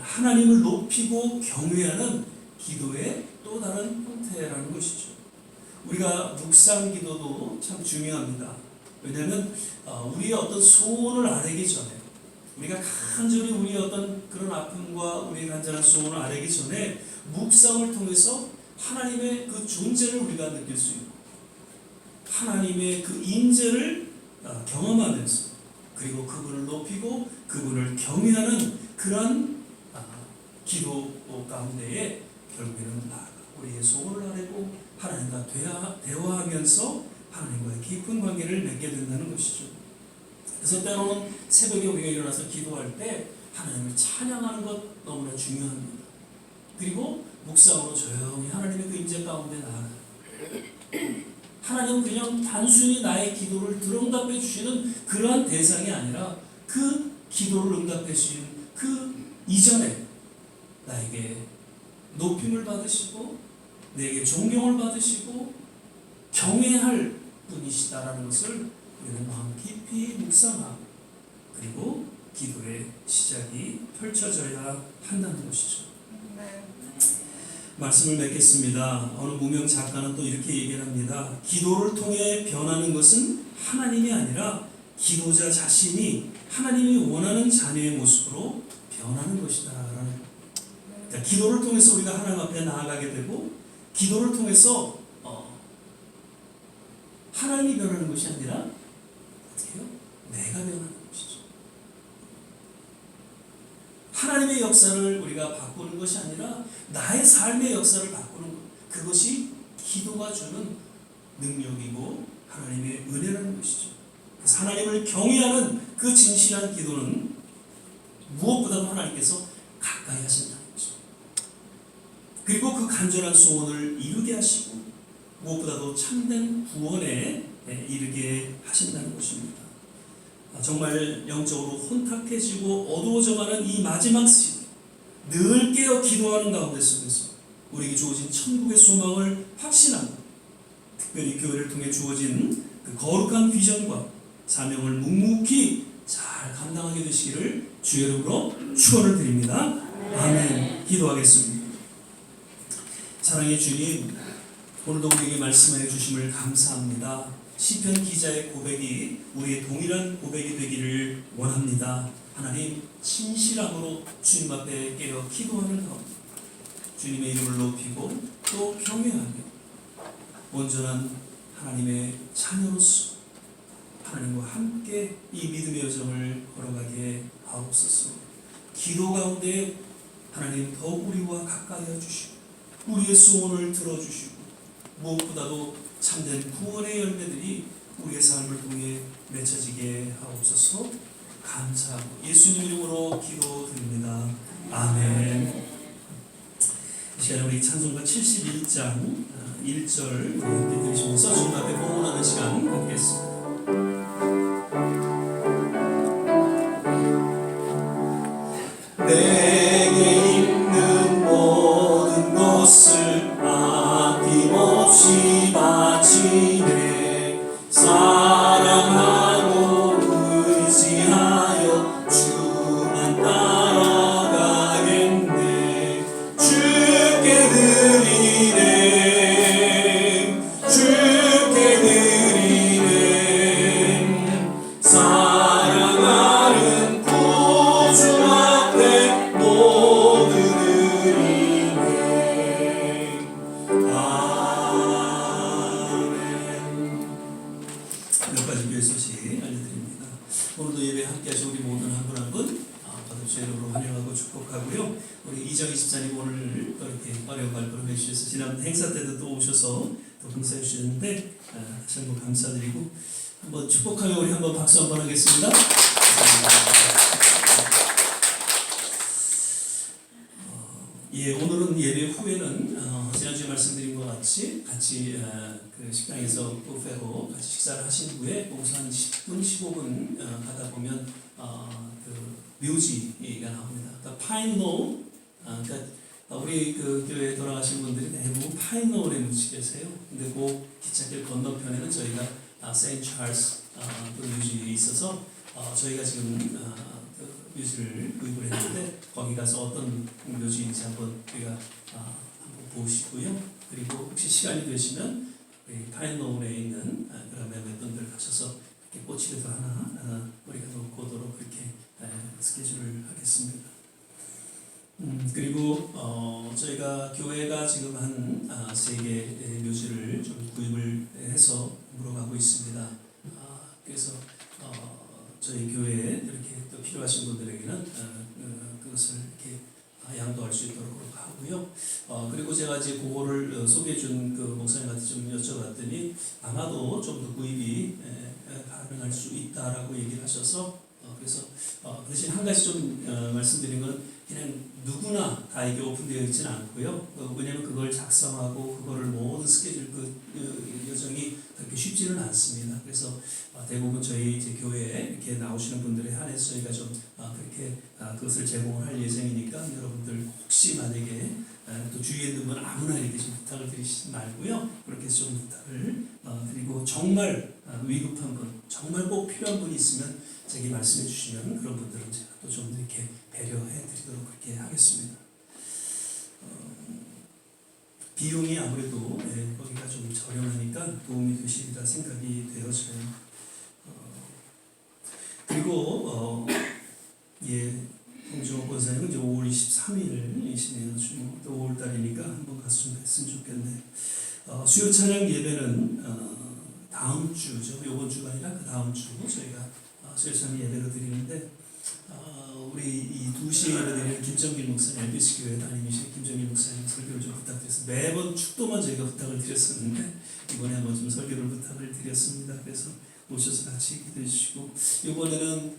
하나님을 높이고 경외하는 기도의 또 다른 형태라는 것이죠. 우리가 묵상 기도도 참 중요합니다. 왜냐하면 우리의 어떤 소원을 아뢰기 전에 우리가 간절히 우리의 어떤 그런 아픔과 우리의 간절한 소원을 아뢰기 전에 묵상을 통해서 하나님의 그 존재를 우리가 느낄 수 있고 하나님의 그 임재를 경험하면서 그리고 그분을 높이고 그분을 경외하는 그런 기도 가운데에 결국에는 우리의 소원을 아뢰고 하나님과 대화하면서 하나님과의 깊은 관계를 맺게 된다는 것이죠. 그래서 때로는 새벽에 우리가 일어나서 기도할 때 하나님을 찬양하는 것 너무나 중요합니다. 그리고 묵상으로 조용히 하나님의 그 임재 가운데 나아가요. 하나님은 그냥 단순히 나의 기도를 들응답해 주시는 그러한 대상이 아니라 그 기도를 응답해 주시는 그 이전에 나에게 높임을 받으시고 내게 존경을 받으시고 경외할 분이시다라는 것을 우리는 마음 깊이 묵상하고 그리고 기도의 시작이 펼쳐져야 한다는 것이죠. 말씀을 맺겠습니다. 어느 무명 작가는 또 이렇게 얘기를 합니다. 기도를 통해 변하는 것은 하나님이 아니라 기도자 자신이 하나님이 원하는 자녀의 모습으로 변하는 것이다. 그러니까 기도를 통해서 우리가 하나님 앞에 나아가게 되고 기도를 통해서 하나님이 변하는 것이 아니라 어떻게요? 내가 변하는 것이죠. 하나님의 역사를 우리가 바꾸는 것이 아니라 나의 삶의 역사를 바꾸는 것. 그것이 기도가 주는 능력이고 하나님의 은혜라는 것이죠. 그래서 하나님을 경외하는 그 진실한 기도는 무엇보다도 하나님께서 가까이 하신다는 거죠. 그리고 그 간절한 소원을 이루게 하시고 무엇보다도 참된 구원에 이르게 하신다는 것입니다. 정말 영적으로 혼탁해지고 어두워져가는 이 마지막 시대 늘 깨어 기도하는 가운데 속에서 우리에게 주어진 천국의 소망을 확신하고 특별히 교회를 통해 주어진 그 거룩한 비전과 사명을 묵묵히 잘 감당하게 되시기를 주의 이름으로 축원을 드립니다. 아멘. 기도하겠습니다. 사랑의 주님, 오늘도 우리에게 말씀하여 주심을 감사합니다. 시편 기자의 고백이 우리의 동일한 고백이 되기를 원합니다. 하나님, 진실함으로 주님 앞에 깨어 기도하는 가운데 주님의 이름을 높이고 또 경외하며 온전한 하나님의 자녀로서 하나님과 함께 이 믿음의 여정을 걸어가게 하옵소서. 기도 가운데 하나님 더욱 우리와 가까이 해주시고 우리의 소원을 들어주시고 무엇보다도 참된 구원의 열매들이 우리의 삶을 통해 맺혀지게 하옵소서. 감사하고 예수님 이름으로 기도드립니다. 아멘. 이 시간에 우리 찬송가 71장 1절 함께 들으시면서 주님 앞에 봉헌하는 시간 갖겠습니다. 내게 있는 모든 것을 아낌없이 바치네. 사랑하고 의지하여 주만 따라가겠네. 주께 드리네. 주께 드리네. 사랑하는 구주 앞에 모두 드리네. 아멘. 몇 가지 교회 소식 알려드립니다. 오늘도 예배 함께 하신 우리 모든 한 분 한 분 거듭 이름으로 환영하고 축복하고요. 우리 이정희 집사님 오늘 또 이렇게 어려운 발걸음 해주셔서 지난 행사 때도 또 오셔서 또 봉사해 주셨는데 다시 한번 감사드리고 한번 축복하며 우리 한번 박수 한번 하겠습니다. 예, 오늘은 예배 후에는 지난주에 말씀드린 것 같이 같이 그 식당에서 뷔페로 같이 식사를 하신 후에 거기서 한 10분, 15분 가다 보면 그 묘지가 나옵니다. 그러니까 파인노, 그러니까 우리 그 교회에 돌아가신 분들이 대부분 파인노울에 묻혀 계세요. 근데 그 기찻길 건너편에는 저희가 세인트 찰스 그 묘지에 있어서 저희가 지금 그 묘지를 구입을 했는데 거기 가서 어떤 묘지인지 한번 우리가 한번 보시고요. 그리고 혹시 시간이 되시면 파인노울에 있는 그런 몇몇 분들 가셔서 이렇게 꽃이라도 하나 우리가 놓고 오도록 그렇게 스케줄을 하겠습니다. 그리고 저희가 교회가 지금 한 3개 묘지를 좀 구입을 해서 물어가고 있습니다. 그래서 저희 교회에 이렇게 또 필요하신 분들에게는 그것을 이렇게 양도할 수 있도록 하고요. 그리고 제가 이제 그거를 소개해준 그 목사님한테 좀 여쭤봤더니 아마도 좀 더 구입이 가능할 수 있다라고 얘기를 하셔서 그래서 대신 한 가지 좀 말씀드린 건 그냥 누구나 다 이게 오픈되어 있지는 않고요. 왜냐하면 그걸 작성하고 그거를 모든 스케줄 그 여정이 그렇게 쉽지는 않습니다. 그래서 대부분 저희 이제 교회에 이렇게 나오시는 분들에 한해서 저희가 좀 그렇게 그것을 제공을 할 예정이니까 여러분들 혹시 만약에 또 주위에 있는 분 아무나 이렇게 좀 부탁을 드리시지 말고요. 그렇게 좀 부탁을 드리고 정말 위급한 분, 정말 꼭 필요한 분이 있으면 제게 말씀해 주시면 그런 분들은 제가 또 좀 이렇게 배려해 드리도록 그렇게 하겠습니다. 비용이 아무래도 거기가 좀 저렴하니까 도움이 되시리라 생각이 되어져요. 그리고 홍종호 권사님은 이제 5월 23일이시네요. 지금 또 5월 달이니까 한번 가서 좀 뵀으면 좋겠네. 수요 찬양 예배는 다음 주죠. 이번 주가 아니라 그 다음 주 저희가 수요 찬양 예배를 드리는데 우리 이 2시에 예배드리는 김정길 목사님, LBC 교회 담임이신 김정길 목사님 설교를 좀 부탁드렸습니다. 매번 축도만 저희가 부탁을 드렸었는데 이번에 한번 좀 설교를 부탁을 드렸습니다. 그래서 오셔서 같이 기도해 주시고 이번에는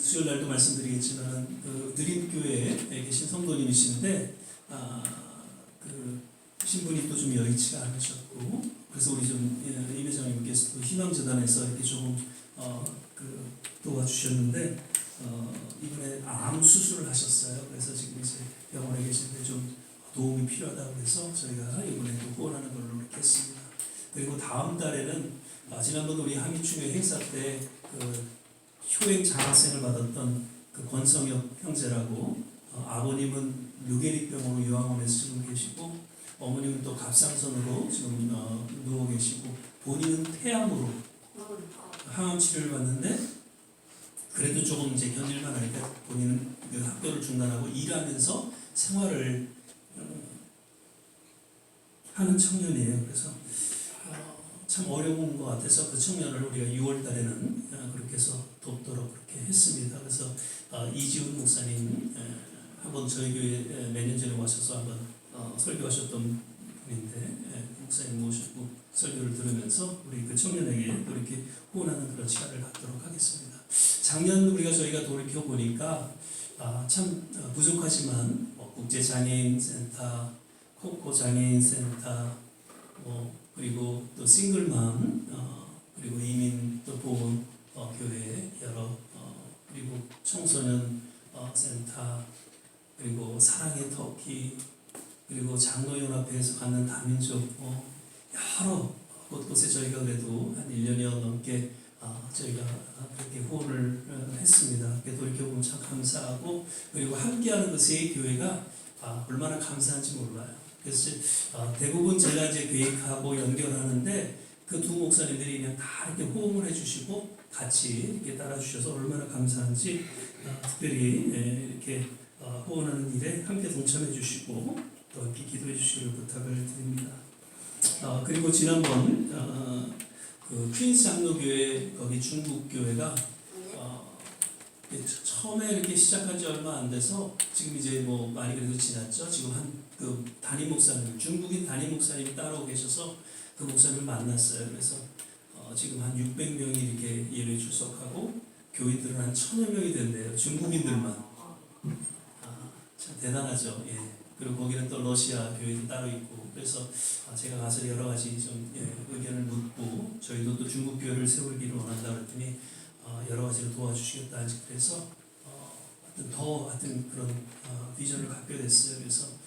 수요일 날도 말씀드리겠지만 그 느림교회에 계신 성도님이신데 그 신분이 또 좀 여의치가 않으셨고 그래서 우리 좀 임 회장님께서도 희망재단에서 이렇게 조금 그 도와주셨는데 이번에 암 수술을 하셨어요. 그래서 지금 이제 병원에 계신데 좀 도움이 필요하다고 해서 저희가 이번에도 후원하는 걸로 이렇게 했습니다. 그리고 다음 달에는 지난번 우리 한미충회 행사 때 그 효행 장학생을 받았던 그 권성혁 형제라고 아버님은 류계릭병으로 요양원에서 지금 계시고 어머님은 또 갑상선으로 지금 누워 계시고 본인은 폐암으로 항암 치료를 받는데 그래도 조금 이제 견딜만 하니까 본인은 그 학교를 중단하고 일하면서 생활을 하는 청년이에요. 그래서 참 어려운 것 같아서 그 청년을 우리가 6월 달에는 그렇게 해서 돕도록 그렇게 했습니다. 그래서 이지훈 목사님 한번 저희 교회 몇 년 전에 오셔서 한번 설교하셨던 분인데 목사님 모시고 설교를 들으면서 우리 그 청년에게 또 이렇게 후원하는 그런 시간을 갖도록 하겠습니다. 작년 저희가 돌이켜 보니까 참 부족하지만 국제장애인센터, 코코장애인센터, 그리고 또 싱글맘, 그리고 이민 또 보훈 교회 여러 그리고 청소년 센터, 그리고 사랑의 터키, 그리고 장로연합회에서 갖는 다민족 여러 곳곳에 저희가 그래도 한 1년여 넘게 저희가 그렇게 후원을 했습니다. 돌이켜보면 참 감사하고, 그리고 함께하는 그 세 교회가 얼마나 감사한지 몰라요. 그래서 대부분 제가 이제 계획하고 연결하는데 그 두 목사님들이 그냥 다 이렇게 호응을 해주시고 같이 이렇게 따라주셔서 얼마나 감사한지 특별히 이렇게 후원하는 일에 함께 동참해 주시고 또 이렇게 기도해 주시기를 부탁을 드립니다. 그리고 지난번 그 퀸스 장로교회 거기 중국 교회가 처음에 이렇게 시작한 지 얼마 안 돼서 지금 이제 많이 그래도 지났죠. 지금 한 그 담임 목사님, 중국인 담임 목사님이 따로 계셔서 그 목사님을 만났어요. 그래서 지금 한 600명이 이렇게 예배 출석하고 교인들은 한 1000여 명이 된대요. 중국인들만. 참 대단하죠. 예. 그리고 거기는 또 러시아 교회도 따로 있고, 그래서 제가 가서 여러 가지 좀 의견을 묻고 저희도 또 중국 교회를 세우기를 원한다 그랬더니 여러 가지로 도와주시겠다. 그래서 하여튼 그런 비전을 갖게 됐어요. 그래서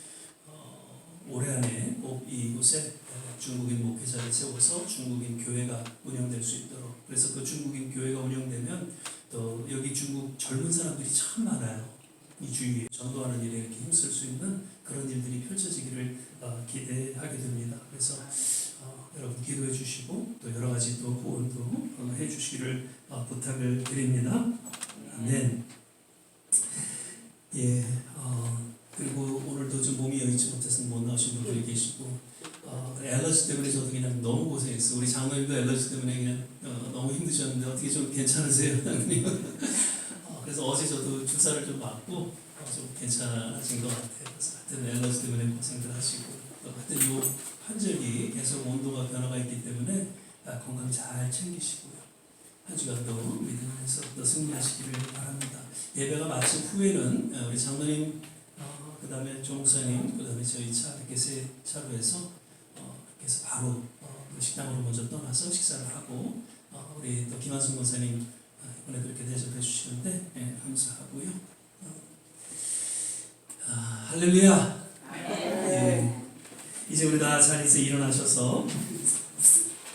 올해 안에 꼭 이곳에 중국인 목회자를 세워서 중국인 교회가 운영될 수 있도록, 그래서 그 중국인 교회가 운영되면 또 여기 중국 젊은 사람들이 참 많아요. 이 주위에 전도하는 일에 이렇게 힘쓸 수 있는 그런 일들이 펼쳐지기를 기대하게 됩니다. 그래서 여러분 기도해 주시고 또 여러 가지 또 후원도 해 주시기를 부탁을 드립니다. 네. 예. 그리고 오늘도 좀 몸이 여의치 못해서 못 나오신 분들이 계시고 엘러지 때문에 저도 그냥 너무 고생했어요. 우리 장로님도 엘러지 때문에 그냥 너무 힘드셨는데 어떻게 좀 괜찮으세요? 그래서 어제 저도 주사를 좀 맞고 좀 괜찮아진 것 같아요. 그래서 하여튼 엘러지 때문에 고생들 하시고 또 하여튼 요 환절기 계속 온도가 변화가 있기 때문에 건강 잘 챙기시고요. 한 주간도 믿음 안에서 또 승리하시기를 바랍니다. 예배가 마친 후에는 우리 장로님, 그 다음에 조 목사님, 그 다음에 저희 차 이렇게 세 차로해서 그렇게 해서 바로 식당으로 먼저 떠나서 식사를 하고 우리 또 김한순 목사님 이번에도 이렇게 대접해 주시는데 감사하고요. 할렐루야. 예. 이제 우리 다 자리에서 일어나셔서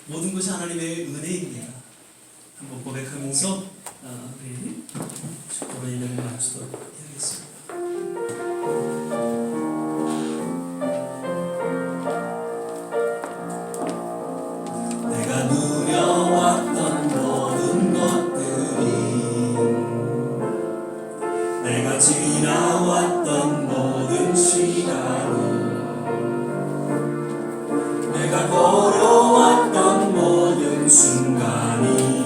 모든 것이 하나님의 은혜입니다. 한번 고백하면서 우리 축도로 예배를 마치도록 하겠습니다. 내가 누려왔던 모든 것들이, 내가 지나왔던 모든 시간이, 내가 걸어왔던 모든 순간이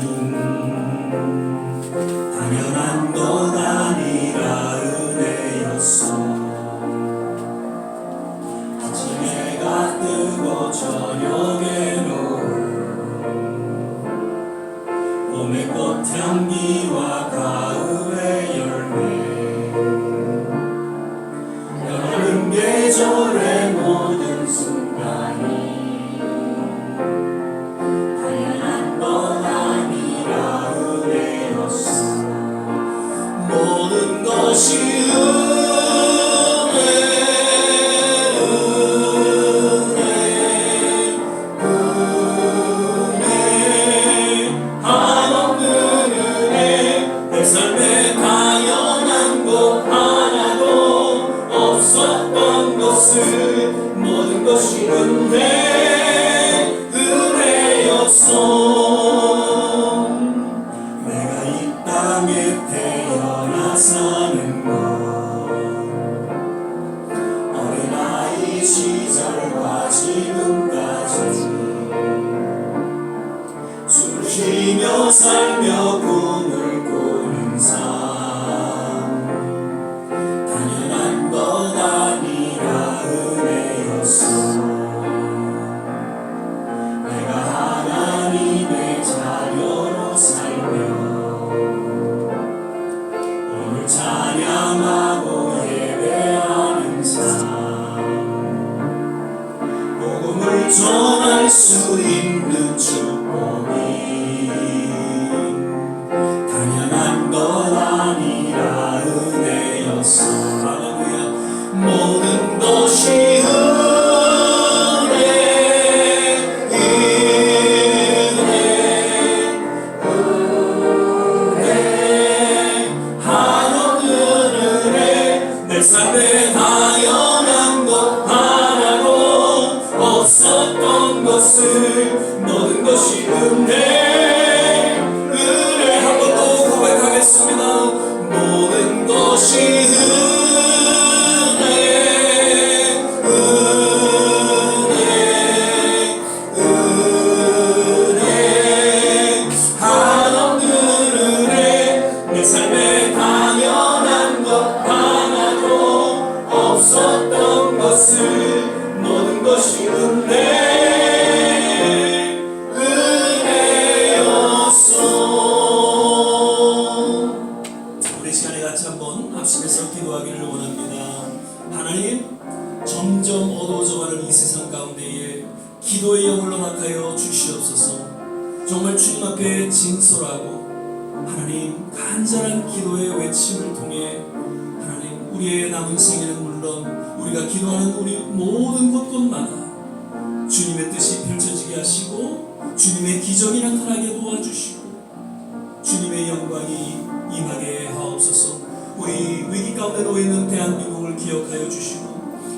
당연한 것 아니라 은혜였어. 아침해가 뜨고 저녁에 노을, 봄의 꽃향기와 가을의 열매, 여름 계절의 모든 순간이 당연한 것 아니라 은혜였어. 모든 것이 은혜, 한없는 은혜, 내 삶에 당연한 것 하나도 없었던 것을, 모든 것이 은혜였어. 내가 이 땅에 태어나 사는 것, 어린아이 시절과 지금까지 숨 쉬며 살며 꿈을 꾸는 삶, 당연한 앞에 진솔하고 하나님 간절한 기도의 외침을 통해 하나님 우리의 남은 생애는 물론 우리가 기도하는 우리 모든 곳곳마다 주님의 뜻이 펼쳐지게 하시고 주님의 기적이 나타나게 도와주시고 주님의 영광이 임하게 하옵소서. 우리 위기 가운데 놓여 있는 대한민국을 기억하여 주시고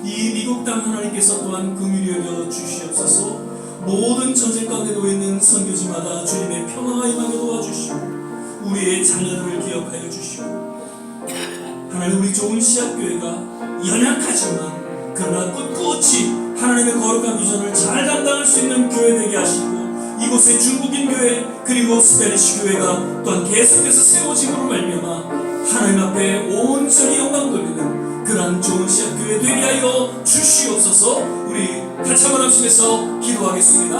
이 미국 땅 하나님께서 또한 긍휼히 여겨 주시옵소서. 모든 전쟁 가운데 놓여 있는 선교지마다 주님의 평화가 임하게 도와주시고 우리의 자녀들을 기억하여 주시고 하나님 우리 좋은 시합교회가 연약하지만 그러나 꿋꿋이 하나님의 거룩한 비전을 잘 감당할 수 있는 교회 되게 하시고 이곳에 중국인 교회 그리고 스페니시 교회가 또한 계속해서 세워짐으로 말미암아 하나님 앞에 온전히 영광 돌리는 그러한 좋은 시합교회 되게 하여 주시옵소서. 우리 같이 한번 합심해서 기도하겠습니다.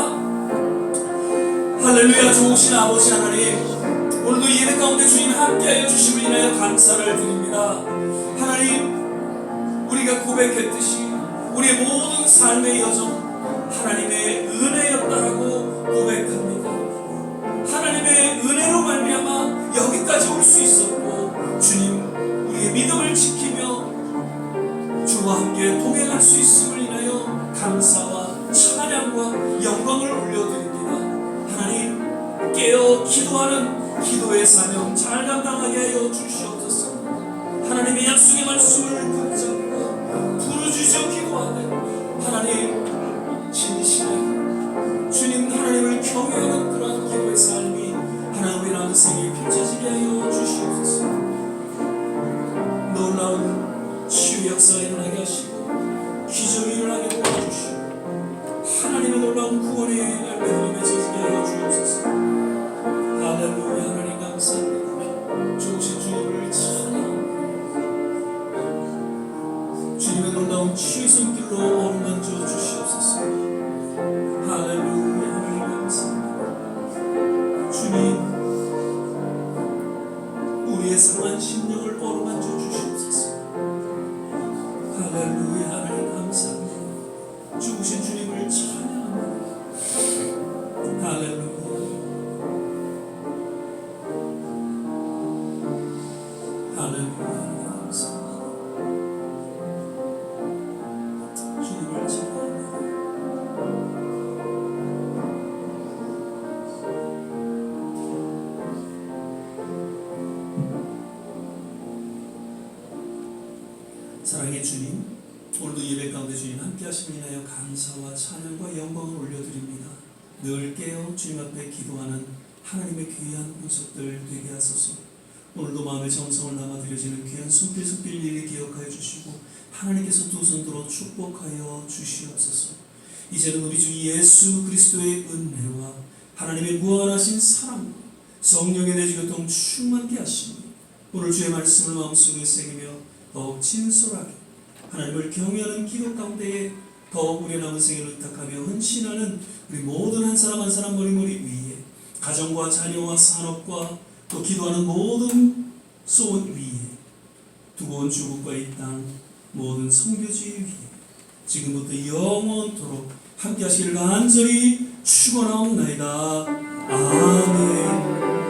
할렐루야. 좋으신 아버지 하나님, 오늘도 예배 가운데 주님 함께하여 주심을 인하여 감사를 드립니다. 하나님, 우리가 고백했듯이 우리의 모든 삶의 여정 하나님의 은혜였다라고 고백합니다. 하나님의 은혜로 말미암아 여기까지 올 수 있었고 주님 우리의 믿음을 지키며 주와 함께 동행할 수 있음을 인하여 감사와 찬양과 영광을 올려드립니다. 하나님 깨어 기도하는 기도의 사명 잘 감당하게 하여 주시옵소서. 하나님의 약속의 말씀을 붙잡고 부르짖어 기도하는 하나님 진실한 주님 하나님을 경외하는 그러한 기도의 삶이 하나님의 남은 생에 펼쳐지게 하여 주시옵소서. 놀라운 치유 역사가 일어나게 하시고 기적이 일어나게 도와주시고 하나님의 놀라운 구원의 열매가 맺어지게 하여 주옵소서. 할렐루야. 하나님 감사합니다. 좋으신 주님을 찬양합니다. 주님의 놀라운 치유의 손길로 어루만져 주시옵소서. 할렐루야. 하나님 감사합니다. 주님 우리의 상한 심령을 어루만져 주시옵소서. 할렐루야. 하나님 감사합니다. 죽으신 주님을 찬양합니다. 할렐루야. 할렐루야. 하나님 감사합니다. 주님을 찬양합니다. 사랑의 주님, 오늘도 예배 가운데 주님 함께 하심을 인하여 감사와 찬양과 영광을 올려드립니다. 늘 깨어 주님 앞에 기도하는 하나님의 귀한 분석들 되게 하소서. 오늘도 마음의 정성을 담아 드려지는 귀한 손길 일일이 기억하여 주시고 하나님께서 두 손 들어 축복하여 주시옵소서. 이제는 우리 주 예수 그리스도의 은혜와 하나님의 무한하신 사랑과 성령의 내주교통 충만케 하시니 오늘 주의 말씀을 마음속에 새기며 더욱 진솔하게 하나님을 경외하는 기도 가운데에 더욱 우리의 남은 생애를 의탁하며 헌신하는 우리 모든 한 사람 한 사람 머리머리 위에 가정과 자녀와 산업과 또 기도하는 모든 소원 위에 두고 온 주국과 이 땅 모든 선교지 위에 지금부터 영원토록 함께 하시기를 간절히 축원하옵나이다. 아멘.